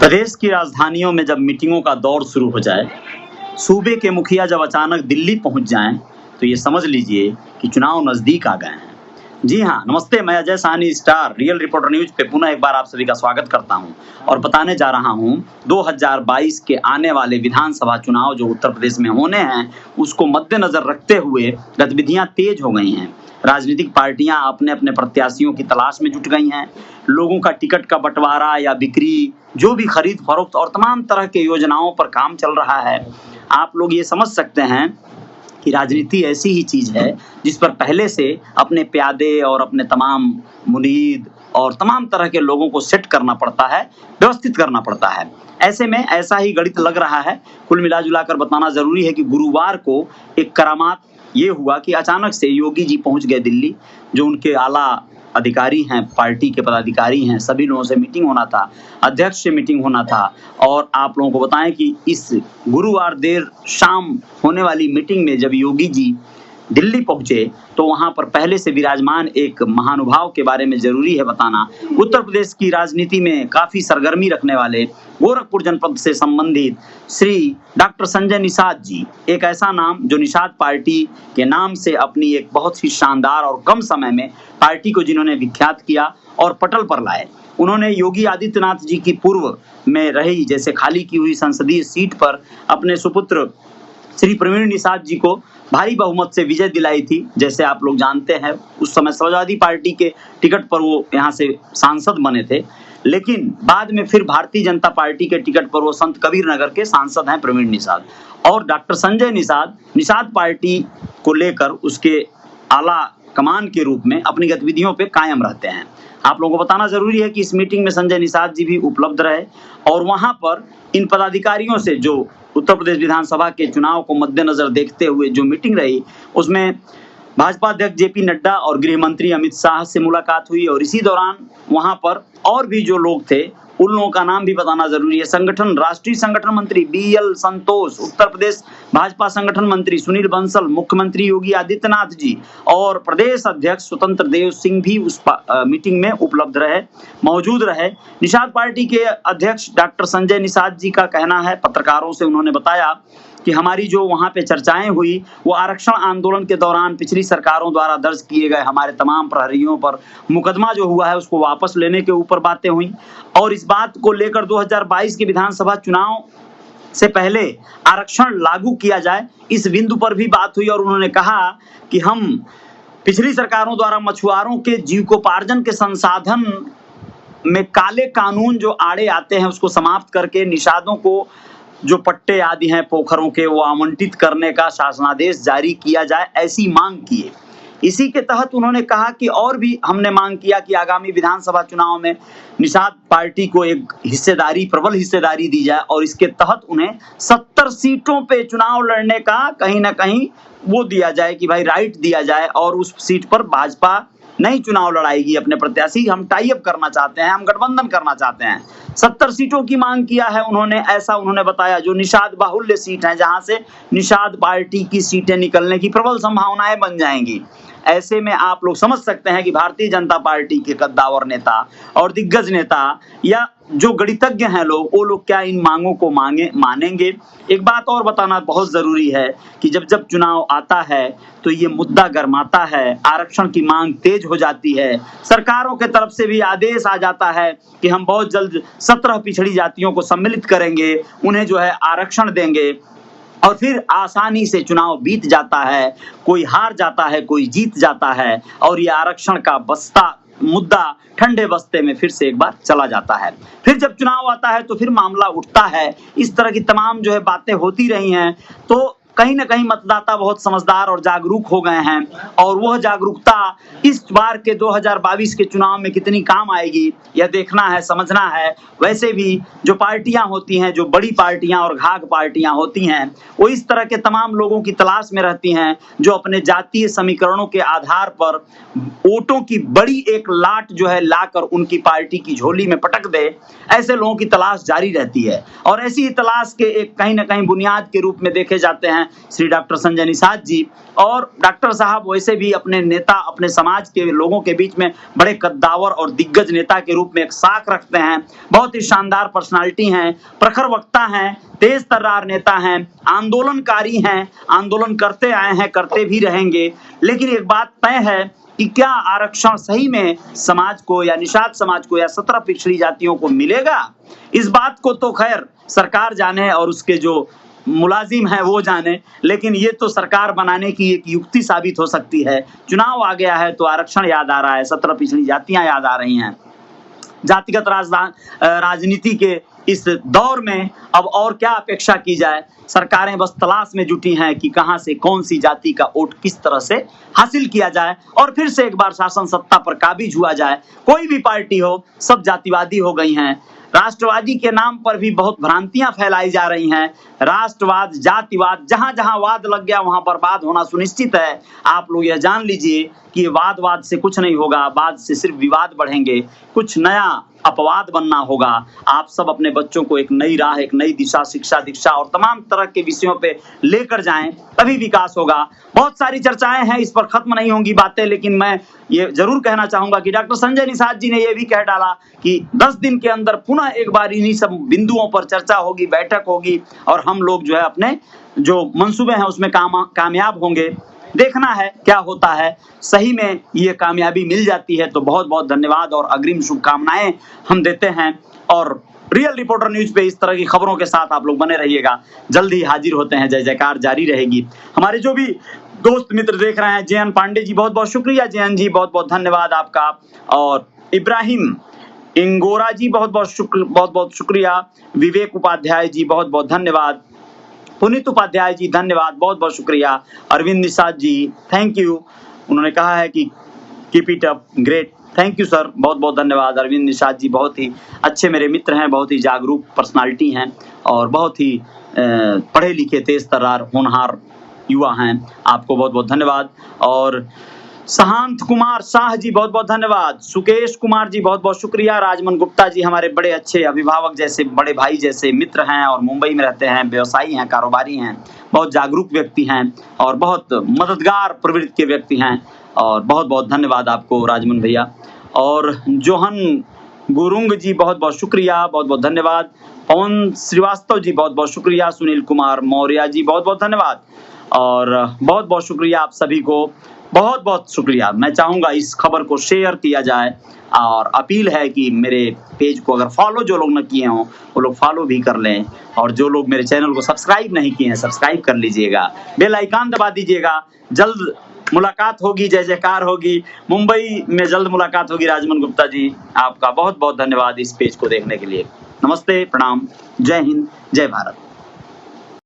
प्रदेश की राजधानियों में जब मीटिंगों का दौर शुरू हो जाए, सूबे के मुखिया जब अचानक दिल्ली पहुंच जाएं, तो ये समझ लीजिए कि चुनाव नजदीक आ गए हैं। जी हाँ, नमस्ते, मैं Ajay Sahni star real reporter news पे पुनः एक बार आप सभी का स्वागत करता हूं और बताने जा रहा हूं 2022 के आने वाले विधानसभा चुनाव जो उत्तर प्रदेश में होने हैं, उसको मद्देनजर रखते हुए गतिविधियां तेज हो गई हैं। राजनीतिक पार्टियां अपने अपने प्रत्याशियों की तलाश में जुट गई हैं। लोगों का टिकट का बंटवारा या बिक्री, जो भी खरीद फरोख्त और तमाम तरह के योजनाओं पर काम चल रहा है। आप लोग ये समझ सकते हैं कि राजनीति ऐसी ही चीज है जिस पर पहले से अपने प्यादे और अपने तमाम मुरीद और तमाम तरह के लोगों को सेट करना पड़ता है, व्यवस्थित करना पड़ता है। ऐसे में ऐसा ही गणित लग रहा है। कुल मिला जुला कर बताना जरूरी है कि गुरुवार को एक करामात ये हुआ कि अचानक से योगी जी पहुंच गए दिल्ली। जो उनके आला अधिकारी हैं, पार्टी के पदाधिकारी हैं, सभी लोगों से मीटिंग होना था, अध्यक्ष से मीटिंग होना था। और आप लोगों को बताएं कि इस गुरुवार देर शाम होने वाली मीटिंग में जब योगी जी दिल्ली पहुंचे तो वहां पर पहले से विराजमान एक महानुभाव के बारे में जरूरी है बताना। उत्तर प्रदेश की राजनीति में काफी सरगर्मी रखने वाले गोरखपुर जनपद से संबंधित श्री डॉक्टर संजय निषाद जी, एक ऐसा नाम जो निषाद पार्टी के नाम से अपनी एक बहुत ही शानदार और कम समय में पार्टी को जिन्होंने विख्यात किया और पटल पर लाए। उन्होंने योगी आदित्यनाथ जी की पूर्व में रही जैसे खाली की हुई संसदीय सीट पर अपने सुपुत्र श्री प्रवीण निषाद जी को भारी बहुमत से विजय दिलाई थी। जैसे आप लोग जानते हैं, उस समय समाजवादी पार्टी के टिकट पर वो यहाँ से सांसद बने थे, लेकिन बाद में फिर भारतीय जनता पार्टी के टिकट पर वो संत कबीर नगर के सांसद हैं प्रवीण निषाद। और डॉक्टर संजय निषाद पार्टी को लेकर उसके आला कमान के रूप में अपनी गतिविधियों पे कायम रहते हैं। आप लोगों को बताना जरूरी है कि इस मीटिंग में संजय निषाद जी भी उपलब्ध रहे और वहां पर इन पदाधिकारियों से जो उत्तर प्रदेश विधानसभा के चुनाव को मद्देनजर देखते हुए जो मीटिंग रही, उसमें भाजपा अध्यक्ष जेपी नड्डा और गृह मंत्री अमित शाह से मुलाकात हुई। और इसी दौरान वहां पर और भी जो लोग थे उन लोगों का नाम भी बताना जरूरी है। राष्ट्रीय संगठन मंत्री BL संतोष, उत्तर प्रदेश भाजपा संगठन मंत्री सुनील बंसल, मुख्यमंत्री योगी आदित्यनाथ जी और प्रदेश अध्यक्ष स्वतंत्र देव सिंह भी उस मीटिंग में उपलब्ध रहे, मौजूद रहे। निषाद पार्टी के अध्यक्ष डॉक्टर संजय निषाद जी का कहना है, पत्रकारों से उन्होंने बताया कि हमारी जो वहां पे चर्चाएं हुई वो आरक्षण आंदोलन के दौरान पिछली सरकारों द्वारा दर्ज किए गए हमारे तमाम प्रहरियों पर मुकदमा जो हुआ है उसको वापस लेने के ऊपर बातें हुई। और इस बात को लेकर 2022 के विधानसभा चुनाव से पहले आरक्षण लागू किया जाए, इस बिंदु पर भी बात हुई। और उन्होंने कहा कि हम पिछली सरकारों द्वारा मछुआरों के जीविकोपार्जन के संसाधन में काले कानून जो आड़े आते हैं उसको समाप्त करके निषादों को जो पट्टे आदि हैं पोखरों के वो आवंटित करने का शासनादेश जारी किया जाए, ऐसी मांग की है। इसी के तहत उन्होंने कहा कि और भी हमने मांग किया कि आगामी विधानसभा चुनाव में निषाद पार्टी को एक हिस्सेदारी, प्रबल हिस्सेदारी दी जाए और इसके तहत उन्हें 70 सीटों पे चुनाव लड़ने का कहीं ना कहीं वो दिया जाए कि भाई राइट दिया जाए और उस सीट पर भाजपा नहीं चुनाव लड़ाएगी अपने प्रत्याशी। हम टाई अप करना चाहते हैं, हम गठबंधन करना चाहते हैं। 70 सीटों की मांग किया है उन्होंने, ऐसा उन्होंने बताया, जो निषाद बाहुल्य सीट है, जहां से निषाद पार्टी की सीटें निकलने की प्रबल संभावनाएं बन जाएंगी। ऐसे में आप लोग समझ सकते हैं कि भारतीय जनता पार्टी के कद्दावर नेता और दिग्गज नेता या जो गणितज्ञ हैं लोग, वो लोग क्या इन मांगों को मानेंगे। एक बात और बताना बहुत जरूरी है कि जब जब चुनाव आता है तो ये मुद्दा गर्माता है, आरक्षण की मांग तेज हो जाती है, सरकारों के तरफ से भी आदेश आ जाता है कि हम बहुत जल्द 17 पिछड़ी जातियों को सम्मिलित करेंगे, उन्हें जो है आरक्षण देंगे। और फिर आसानी से चुनाव बीत जाता है, कोई हार जाता है, कोई जीत जाता है और ये आरक्षण का मुद्दा ठंडे बस्ते में फिर से एक बार चला जाता है। फिर जब चुनाव आता है तो फिर मामला उठता है। इस तरह की तमाम जो है बातें होती रही हैं। तो कहीं ना कहीं मतदाता बहुत समझदार और जागरूक हो गए हैं और वह जागरूकता इस बार के 2022 के चुनाव में कितनी काम आएगी यह देखना है, समझना है। वैसे भी जो पार्टियां होती हैं, जो बड़ी पार्टियां और घाघ पार्टियां होती हैं, वो इस तरह के तमाम लोगों की तलाश में रहती हैं जो अपने जातीय समीकरणों के आधार पर वोटों की बड़ी एक लाट जो है लाकर उनकी पार्टी की झोली में पटक दे। ऐसे लोगों की तलाश जारी रहती है और ऐसी ही तलाश के एक कहीं ना कहीं बुनियाद के रूप में देखे जाते हैं हैं श्री डॉक्टर संजय निषाद जी। और डॉक्टर साहब वैसे भी अपने नेता, अपने समाज के लोगों के बीच में बड़े कद्दावर और दिग्गज नेता के रूप में एक साख रखते हैं। बहुत ही शानदार पर्सनालिटी हैं, प्रखर वक्ता हैं, तेज तर्रार नेता हैं, आंदोलनकारी हैं, आंदोलन करते आए हैं, करते भी रहेंगे। लेकिन एक बात तय है कि क्या आरक्षण सही में समाज को या निषाद समाज को या 17 पिछड़ी जातियों को मिलेगा? इस बात को तो खैर सरकार जाने और उसके जो मुलाजिम हैं वो जाने, लेकिन ये तो सरकार बनाने की एक युक्ति साबित हो सकती है। चुनाव आ गया है तो आरक्षण याद आ रहा है, 17 पिछड़ी जातियां याद आ रही हैं। जातिगत राजनीति के इस दौर में अब और क्या अपेक्षा की जाए? सरकारें बस तलाश में जुटी हैं कि कहां से कौन सी जाति का वोट किस तरह से हासिल किया जाए और फिर से एक बार शासन सत्ता पर काबिज हुआ जाए। कोई भी पार्टी हो, सब जातिवादी हो गई हैं। राष्ट्रवादी के नाम पर भी बहुत भ्रांतियां फैलाई जा रही हैं। राष्ट्रवाद, जातिवाद, जहां जहां वाद लग गया वहां बर्बाद होना सुनिश्चित है। आप लोग यह जान लीजिए कि वाद से कुछ नहीं होगा, वाद से सिर्फ विवाद बढ़ेंगे। कुछ नया अपवाद बनना होगा। आप सब अपने बच्चों को एक नई राह, एक नई दिशा, शिक्षा दीक्षा और तमाम तरह के विषयों पे लेकर जाएं, तभी विकास होगा। बहुत सारी चर्चाएं हैं, इस पर खत्म नहीं होंगी बातें, लेकिन मैं ये जरूर कहना चाहूंगा कि डॉक्टर संजय निषाद जी ने यह भी कह डाला कि 10 दिन के अंदर पुनः एक बार इन्हीं सब बिंदुओं पर चर्चा होगी, बैठक होगी और हम लोग जो है अपने जो मंसूबे हैं उसमें कामयाब होंगे। देखना है क्या होता है। सही में ये कामयाबी मिल जाती है तो बहुत बहुत धन्यवाद और अग्रिम शुभकामनाएं हम देते हैं। और रियल रिपोर्टर न्यूज पे इस तरह की खबरों के साथ आप लोग बने रहिएगा। जल्द ही हाजिर होते हैं, जय जयकार जारी रहेगी। हमारे जो भी दोस्त मित्र देख रहे हैं, जयन पांडे जी बहुत बहुत शुक्रिया, जयन जी बहुत बहुत धन्यवाद आपका। और इब्राहिम इंगोरा जी बहुत बहुत शुक्रिया। विवेक उपाध्याय जी बहुत बहुत धन्यवाद। पुनीत उपाध्याय जी धन्यवाद, बहुत बहुत शुक्रिया। अरविंद निषाद जी थैंक यू, उन्होंने कहा है कि keep it up great, thank you sir, बहुत बहुत धन्यवाद। अरविंद निषाद जी बहुत ही अच्छे मेरे मित्र हैं, बहुत ही जागरूक पर्सनालिटी हैं और बहुत ही पढ़े लिखे, तेज तर्रार, होनहार युवा हैं। आपको बहुत बहुत धन्यवाद। और सहांत कुमार शाह जी बहुत बहुत धन्यवाद। सुकेश कुमार जी बहुत बहुत शुक्रिया। राजमन गुप्ता जी हमारे बड़े अच्छे अभिभावक जैसे, बड़े भाई जैसे मित्र हैं और मुंबई में रहते हैं, व्यवसायी हैं, कारोबारी हैं, बहुत जागरूक व्यक्ति हैं और बहुत मददगार प्रवृत्ति के व्यक्ति हैं। और बहुत बहुत धन्यवाद आपको राजमन भैया। और जोहन गुरुंग जी बहुत बहुत शुक्रिया, बहुत बहुत धन्यवाद। पवन श्रीवास्तव जी बहुत बहुत शुक्रिया। सुनील कुमार मौर्य जी बहुत बहुत धन्यवाद और बहुत बहुत शुक्रिया आप सभी को, बहुत बहुत शुक्रिया। मैं चाहूंगा इस खबर को शेयर किया जाए और अपील है कि मेरे पेज को अगर फॉलो जो लोग न किए हों वो लोग फॉलो भी कर लें और जो लोग मेरे चैनल को सब्सक्राइब नहीं किए हैं सब्सक्राइब कर लीजिएगा, बेल आइकन दबा दीजिएगा। जल्द मुलाकात होगी, जय जयकार होगी। मुंबई में जल्द मुलाकात होगी। राजमन गुप्ता जी आपका बहुत बहुत धन्यवाद इस पेज को देखने के लिए। नमस्ते, प्रणाम, जय हिंद, जय भारत।